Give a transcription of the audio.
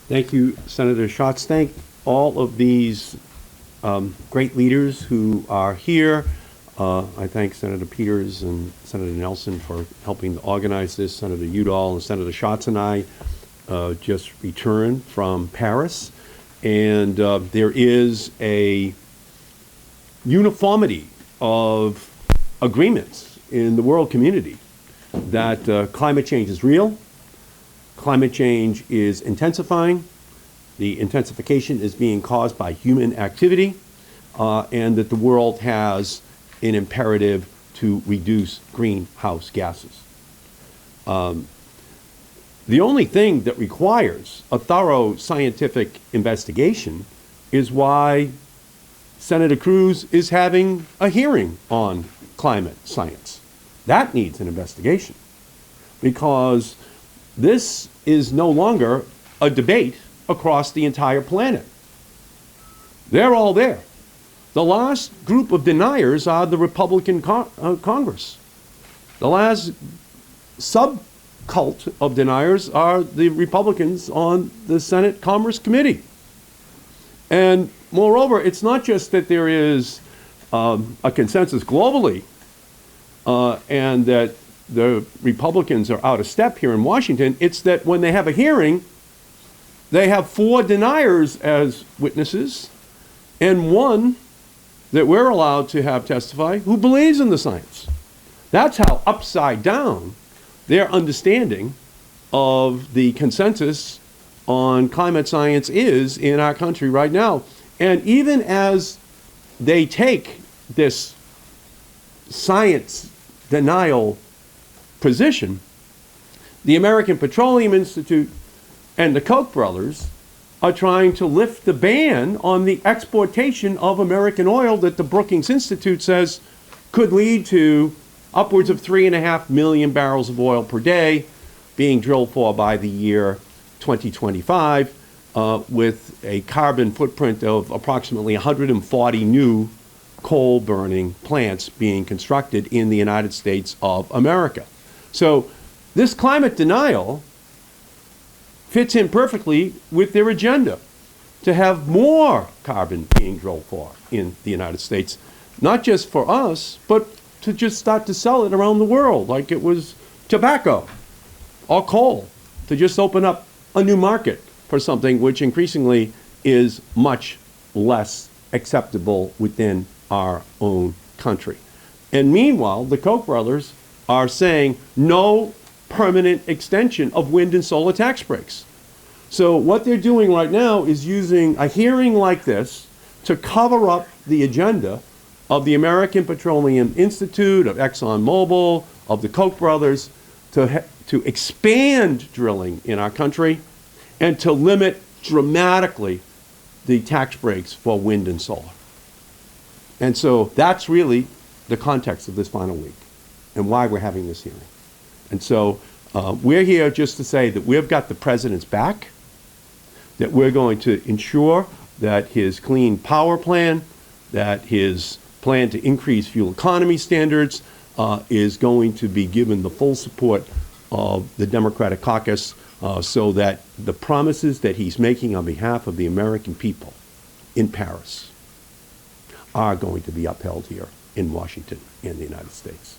Thank you, Senator Schatz. Thank all of these great leaders who are here. I thank Senator Peters and Senator Nelson for helping to organize this. Senator Udall and Senator Schatz and I just returned from Paris. And there is a uniformity of agreements in the world community that climate change is real. Climate change is intensifying. The intensification is being caused by human activity, and that the world has an imperative to reduce greenhouse gases. The only thing that requires a thorough scientific investigation is why Senator Cruz is having a hearing on climate science. That needs an investigation, because this is no longer a debate across the entire planet. They're all there. The last group of deniers are the Republican Congress. The last subcult of deniers are the Republicans on the Senate Commerce Committee. And moreover, it's not just that there is a consensus globally and that the Republicans are out of step here in Washington. It's that when they have a hearing, they have 4 deniers as witnesses and 1 that we're allowed to have testify who believes in the science. That's how upside down their understanding of the consensus on climate science is in our country right now. And even as they take this science denial position, the American Petroleum Institute and the Koch brothers are trying to lift the ban on the exportation of American oil that the Brookings Institute says could lead to upwards of 3.5 million barrels of oil per day being drilled for by the year 2025, with a carbon footprint of approximately 140 new coal-burning plants being constructed in the United States of America. So this climate denial fits in perfectly with their agenda to have more carbon being drilled for in the United States, not just for us, but to just start to sell it around the world like it was tobacco or coal, to just open up a new market for something which increasingly is much less acceptable within our own country. And meanwhile, the Koch brothers are saying no permanent extension of wind and solar tax breaks. So what they're doing right now is using a hearing like this to cover up the agenda of the American Petroleum Institute, of ExxonMobil, of the Koch brothers, to expand drilling in our country and to limit dramatically the tax breaks for wind and solar. And so that's really the context of this final week and why we're having this hearing. And so we're here just to say that we've got the president's back, that we're going to ensure that his clean power plan, that his plan to increase fuel economy standards is going to be given the full support of the Democratic caucus, so that the promises that he's making on behalf of the American people in Paris are going to be upheld here in Washington and the United States.